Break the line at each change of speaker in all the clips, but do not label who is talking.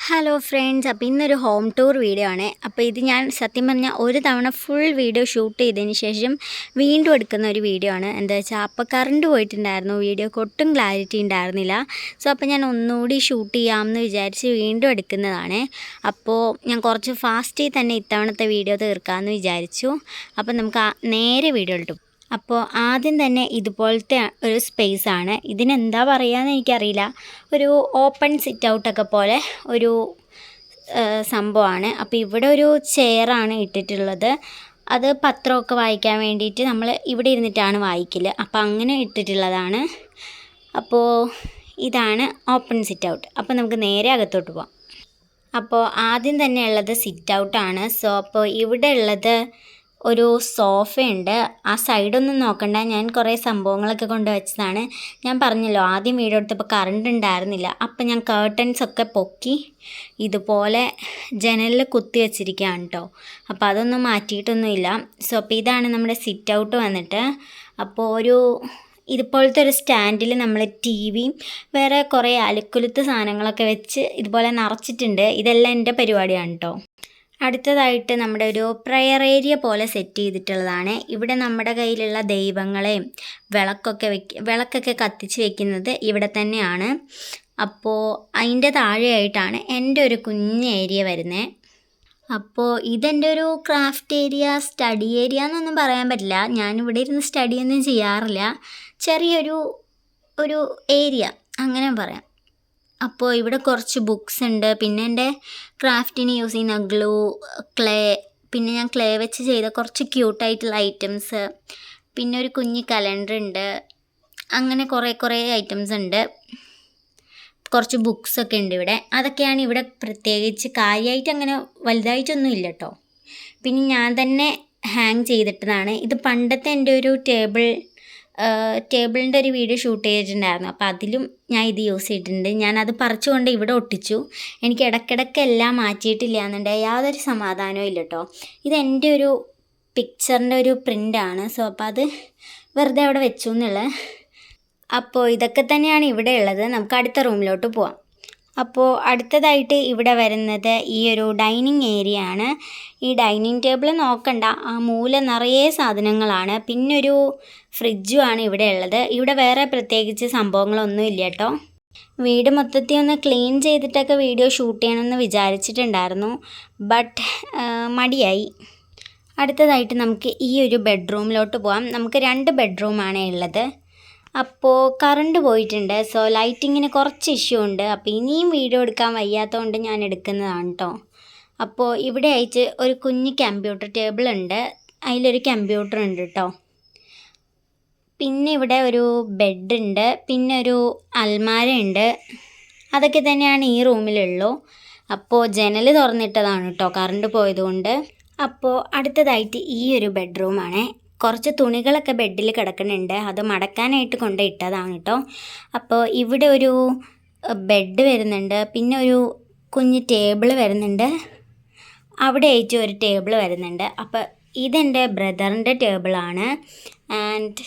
Hello friends, അപ്പോൾ ഇന്നൊരു home tour video ആണ്. അപ്പോൾ ഇത് ഞാൻ സത്യം പറഞ്ഞാൽ ഒരു തവണ ഫുൾ വീഡിയോ ഷൂട്ട് ചെയ്തതിന് ശേഷം വീണ്ടും എടുക്കുന്ന ഒരു വീഡിയോ ആണ്. എന്താ വെച്ചാൽ അപ്പോൾ കറണ്ട് പോയിട്ടുണ്ടായിരുന്നു, വീഡിയോക്ക് ഒട്ടും ക്ലാരിറ്റി ഉണ്ടായിരുന്നില്ല. സോ അപ്പോൾ ഞാൻ ഒന്നുകൂടി ഷൂട്ട് ചെയ്യാമെന്ന് വിചാരിച്ച് വീണ്ടും എടുക്കുന്നതാണ്. അപ്പോൾ ഞാൻ കുറച്ച് ഫാസ്റ്റിൽ തന്നെ ഇത്തവണത്തെ വീഡിയോ തീർക്കാമെന്ന് വിചാരിച്ചു. അപ്പോൾ നമുക്ക് നേരെ വീഡിയോ ഇട്ടു. അപ്പോൾ ആദ്യം തന്നെ ഇതുപോലത്തെ ഒരു സ്പേസാണ്. ഇതിനെന്താ പറയുകയെന്ന് എനിക്കറിയില്ല. ഒരു ഓപ്പൺ സിറ്റ് ഔട്ടൊക്കെ പോലെ ഒരു സംഭവമാണ്. അപ്പോൾ ഇവിടെ ഒരു ചെയറാണ് ഇട്ടിട്ടുള്ളത്. അത് പത്രമൊക്കെ വായിക്കാൻ വേണ്ടിയിട്ട് നമ്മൾ ഇവിടെ ഇരുന്നിട്ടാണ് വായിക്കൽ. അപ്പോൾ അങ്ങനെ ഇട്ടിട്ടുള്ളതാണ്. അപ്പോൾ ഇതാണ് ഓപ്പൺ സിറ്റ് ഔട്ട്. അപ്പോൾ നമുക്ക് നേരെ അകത്തോട്ട് പോകാം. അപ്പോൾ ആദ്യം തന്നെ ഉള്ളത് സിറ്റ് ഔട്ടാണ്. സോ അപ്പോൾ ഇവിടെ ഉള്ളത് ഒരു സോഫയുണ്ട്. ആ സൈഡൊന്നും നോക്കണ്ട, ഞാൻ കുറേ സംഭവങ്ങളൊക്കെ കൊണ്ടുവച്ചതാണ്. ഞാൻ പറഞ്ഞല്ലോ ആദ്യം വീഡിയോ എടുത്തപ്പോൾ കറണ്ട് ഉണ്ടായിരുന്നില്ല. അപ്പം ഞാൻ കേർട്ടൻസൊക്കെ പൊക്കി ഇതുപോലെ ജനലിൽ കുത്തി വെച്ചിരിക്കുകയാണ് കേട്ടോ. അപ്പോൾ അതൊന്നും മാറ്റിയിട്ടൊന്നുമില്ല. സോ അപ്പോൾ ഇതാണ് നമ്മുടെ സിറ്റ് ഔട്ട് വന്നിട്ട്. അപ്പോൾ ഇതുപോലത്തെ ഒരു സ്റ്റാൻഡിൽ നമ്മൾ ടി വിയും വേറെ കുറേ അലുക്കുലുത്ത് സാധനങ്ങളൊക്കെ വെച്ച് ഇതുപോലെ നിറച്ചിട്ടുണ്ട്. ഇതെല്ലാം എൻ്റെ പരിപാടിയാണ് കേട്ടോ. അടുത്തതായിട്ട് നമ്മുടെ ഒരു പ്രയർ ഏരിയ പോലെ സെറ്റ് ചെയ്തിട്ടുള്ളതാണ്. ഇവിടെ നമ്മുടെ കയ്യിലുള്ള ദൈവങ്ങളെയും വിളക്കൊക്കെ കത്തിച്ച് വെക്കുന്നത് ഇവിടെ തന്നെയാണ്. അപ്പോൾ അതിൻ്റെ താഴെയായിട്ടാണ് എൻ്റെ ഒരു കുഞ്ഞ് ഏരിയ വരുന്നത്. അപ്പോൾ ഇതെൻ്റെ ഒരു ക്രാഫ്റ്റ് ഏരിയ, സ്റ്റഡി ഏരിയ എന്നൊന്നും പറയാൻ പറ്റില്ല. ഞാനിവിടെ ഇരുന്ന് സ്റ്റഡിയൊന്നും ചെയ്യാറില്ല. ഒരു ഏരിയ അങ്ങനെ പറയാം. അപ്പോൾ ഇവിടെ കുറച്ച് ബുക്സ് ഉണ്ട്. പിന്നെ എൻ്റെ ക്രാഫ്റ്റിന് യൂസ് ചെയ്യുന്ന ഗ്ലൂ, ക്ലേ, പിന്നെ ഞാൻ ക്ലേ വെച്ച് ചെയ്ത കുറച്ച് ക്യൂട്ടായിട്ടുള്ള ഐറ്റംസ്, പിന്നെ ഒരു കുഞ്ഞ് കലണ്ടർ ഉണ്ട്. അങ്ങനെ കുറേ ഐറ്റംസ് ഉണ്ട്. കുറച്ച് ബുക്സൊക്കെ ഉണ്ട് ഇവിടെ. അതൊക്കെയാണ് ഇവിടെ പ്രത്യേകിച്ച് കാര്യമായിട്ട് അങ്ങനെ വലുതായിട്ടൊന്നും ഇല്ല കേട്ടോ. പിന്നെ ഞാൻ തന്നെ ഹാങ് ചെയ്തിട്ടതാണ്. ഇത് പണ്ടത്തെ എൻ്റെ ഒരു ടേബിളിൻ്റെ ഒരു വീഡിയോ ഷൂട്ട് ചെയ്തിട്ടുണ്ടായിരുന്നു. അപ്പോൾ അതിലും ഞാൻ ഇത് യൂസ് ചെയ്തിട്ടുണ്ട്. ഞാനത് പറിച്ചുകൊണ്ട് ഇവിടെ ഒട്ടിച്ചു. എനിക്ക് ഇടയ്ക്കിടയ്ക്ക് എല്ലാം മാറ്റിയിട്ടില്ല എന്നുണ്ടെങ്കിൽ യാതൊരു സമാധാനവും ഇല്ല കേട്ടോ. ഇതെൻ്റെ ഒരു പിക്ചറിൻ്റെ ഒരു പ്രിൻ്റാണ്. സോ അപ്പോൾ അത് വെറുതെ അവിടെ വെച്ചു എന്നുള്ളത്. അപ്പോൾ ഇതൊക്കെ തന്നെയാണ് ഇവിടെ ഉള്ളത്. നമുക്ക് അടുത്ത റൂമിലോട്ട് പോവാം. അപ്പോൾ അടുത്തതായിട്ട് ഇവിടെ വരുന്നത് ഈ ഒരു ഡൈനിങ് ഏരിയ ആണ്. ഈ ഡൈനിങ് ടേബിൾ നോക്കണ്ട, ആ മൂല നിറയെ സാധനങ്ങളാണ്. പിന്നെ ഒരു ഫ്രിഡ്ജുമാണ് ഇവിടെ ഉള്ളത്. ഇവിടെ വേറെ പ്രത്യേകിച്ച് സംഭവങ്ങളൊന്നും ഇല്ല കേട്ടോ. വീട് മൊത്തത്തിൽ ഒന്ന് ക്ലീൻ ചെയ്തിട്ടൊക്കെ വീഡിയോ ഷൂട്ട് ചെയ്യണമെന്ന് വിചാരിച്ചിട്ടുണ്ടായിരുന്നു. ബട്ട് മടിയായി. അടുത്തതായിട്ട് നമുക്ക് ഈ ഒരു ബെഡ്റൂമിലോട്ട് പോകാം. നമുക്ക് 2 ബെഡ്റൂമാണ് ഉള്ളത്. അപ്പോൾ കറണ്ട് പോയിട്ടുണ്ട്. സോ ലൈറ്റിങ്ങിന് കുറച്ച് ഇഷ്യൂ ഉണ്ട്. അപ്പോൾ ഇനിയും വീഡിയോ എടുക്കാൻ വയ്യാത്തതുകൊണ്ട് ഞാൻ എടുക്കുന്നതാണ് കേട്ടോ. അപ്പോൾ ഇവിടെ ആയിട്ട് ഒരു കുഞ്ഞ് കമ്പ്യൂട്ടർ ടേബിൾ ഉണ്ട്. അതിലൊരു കമ്പ്യൂട്ടർ ഉണ്ട് കേട്ടോ. പിന്നെ ഇവിടെ ഒരു ബെഡ് ഉണ്ട്. പിന്നെ ഒരു അൽമാര ഉണ്ട്. അതൊക്കെ തന്നെയാണ് ഈ റൂമിലുള്ളൂ. അപ്പോൾ ജനൽ തുറന്നിട്ടതാണ് കേട്ടോ കറണ്ട് പോയതുകൊണ്ട്. അപ്പോൾ അടുത്തതായിട്ട് ഈ ഒരു ബെഡ്റൂമാണ്. കുറച്ച് തുണികളൊക്കെ ബെഡിൽ കിടക്കുന്നുണ്ട്. അത് മടക്കാനായിട്ട് കൊണ്ടിട്ടതാണ് കേട്ടോ. അപ്പോൾ ഇവിടെ ഒരു ബെഡ് വരുന്നുണ്ട്. പിന്നെ ഒരു കുഞ്ഞ് ടേബിൾ വരുന്നുണ്ട്. അവിടെ ആയിട്ട് ഒരു ടേബിൾ വരുന്നുണ്ട്. അപ്പോൾ ഇതെൻ്റെ ബ്രദറിൻ്റെ ടേബിളാണ്. ആൻഡ്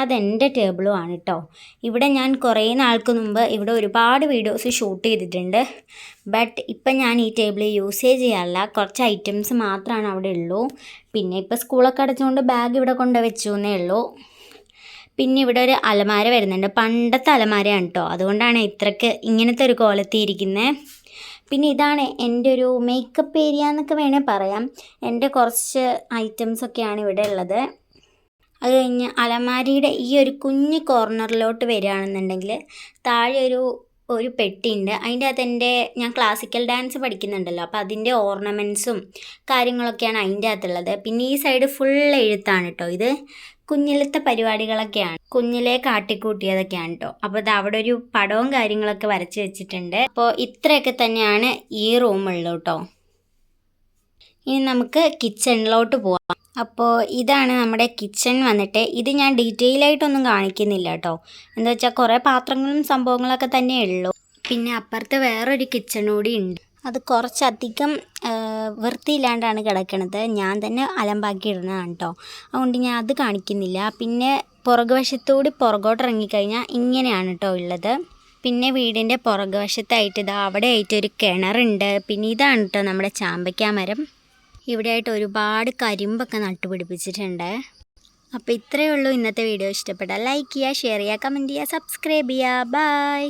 അതെൻ്റെ ടേബിളും ആണ് കേട്ടോ. ഇവിടെ ഞാൻ കുറേ നാൾക്ക് മുമ്പ് ഇവിടെ ഒരുപാട് വീഡിയോസ് ഷൂട്ട് ചെയ്തിട്ടുണ്ട്. ബട്ട് ഇപ്പം ഞാൻ ഈ ടേബിൾ യൂസേ ചെയ്യാറില്ല. കുറച്ച് ഐറ്റംസ് മാത്രമാണ് അവിടെ ഉള്ളൂ. പിന്നെ ഇപ്പോൾ സ്കൂളൊക്കെ അടച്ചുകൊണ്ട് ബാഗ് ഇവിടെ കൊണ്ട് വെച്ചു എന്നേ ഉള്ളൂ. പിന്നെ ഇവിടെ ഒരു അലമാര വരുന്നുണ്ട്. പണ്ടത്തെ അലമാരയാണ് കേട്ടോ. അതുകൊണ്ടാണ് ഇത്രയ്ക്ക് ഇങ്ങനത്തെ ഒരു ക്വാളിറ്റി ഇരിക്കുന്നത്. പിന്നെ ഇതാണ് എൻ്റെ ഒരു മേക്കപ്പ് ഏരിയ എന്നൊക്കെ വേണേൽ പറയാം. എൻ്റെ കുറച്ച് ഐറ്റംസൊക്കെയാണ് ഇവിടെ ഉള്ളത്. അത് കഴിഞ്ഞ് അലമാരിയുടെ ഈ ഒരു കുഞ്ഞ് കോർണറിലോട്ട് വരികയാണെന്നുണ്ടെങ്കിൽ താഴെ ഒരു പെട്ടിയുണ്ട്. അതിൻ്റെ അകത്ത് ഞാൻ ക്ലാസിക്കൽ ഡാൻസ് പഠിക്കുന്നുണ്ടല്ലോ, അപ്പോൾ അതിൻ്റെ ഓർണമെൻറ്റ്സും കാര്യങ്ങളൊക്കെയാണ് അതിൻ്റെ അകത്തുള്ളത്. പിന്നെ ഈ സൈഡ് ഫുൾ എഴുത്താണ് കേട്ടോ. ഇത് കുഞ്ഞിലത്തെ പരിപാടികളൊക്കെയാണ്, കുഞ്ഞിലെ കാട്ടിക്കൂട്ടിയതൊക്കെയാണ് കേട്ടോ. അപ്പോൾ ഇത് അവിടെ ഒരു പടവും കാര്യങ്ങളൊക്കെ വരച്ച് വെച്ചിട്ടുണ്ട്. അപ്പോൾ ഇത്രയൊക്കെ തന്നെയാണ് ഈ റൂമുള്ളൂ കേട്ടോ. ഇനി നമുക്ക് കിച്ചണിലോട്ട് പോവാം. അപ്പോൾ ഇതാണ് നമ്മുടെ കിച്ചൺ വന്നിട്ട്. ഇത് ഞാൻ ഡീറ്റെയിൽ ആയിട്ടൊന്നും കാണിക്കുന്നില്ല കേട്ടോ. എന്താ വെച്ചാൽ കുറേ പാത്രങ്ങളും സംഭവങ്ങളൊക്കെ തന്നെ ഉള്ളൂ. പിന്നെ അപ്പുറത്ത് വേറൊരു കിച്ചൺ കൂടി ഉണ്ട്. അത് കുറച്ചധികം വൃത്തിയില്ലാണ്ടാണ് കിടക്കണത്. ഞാൻ തന്നെ അലമ്പാക്കി ഇടുന്നതാണ് കേട്ടോ. അതുകൊണ്ട് ഞാൻ അത് കാണിക്കുന്നില്ല. പിന്നെ പുറകുവശത്തുകൂടി പുറകോട്ട് ഇറങ്ങിക്കഴിഞ്ഞാൽ ഇങ്ങനെയാണ് കേട്ടോ ഉള്ളത്. പിന്നെ വീടിൻ്റെ പുറകുവശത്തായിട്ട് ഇതാ അവിടെ ആയിട്ട് ഒരു കിണറുണ്ട്. പിന്നെ ഇതാണ് കേട്ടോ നമ്മുടെ ചാമ്പയ്ക്ക മരം. ഇവിടെ ആയിട്ട് ഒരുപാട് കരിമ്പൊക്കെ നട്ടുപിടിപ്പിച്ചിട്ടുണ്ട്. അപ്പോൾ ഇത്രയേ ഉള്ളൂ ഇന്നത്തെ വീഡിയോ. ഇഷ്ടപ്പെട്ടാൽ ലൈക്ക് ചെയ്യുക, ഷെയർ ചെയ്യുക, കമൻറ്റ് ചെയ്യുക, സബ്സ്ക്രൈബ് ചെയ്യുക. ബൈ.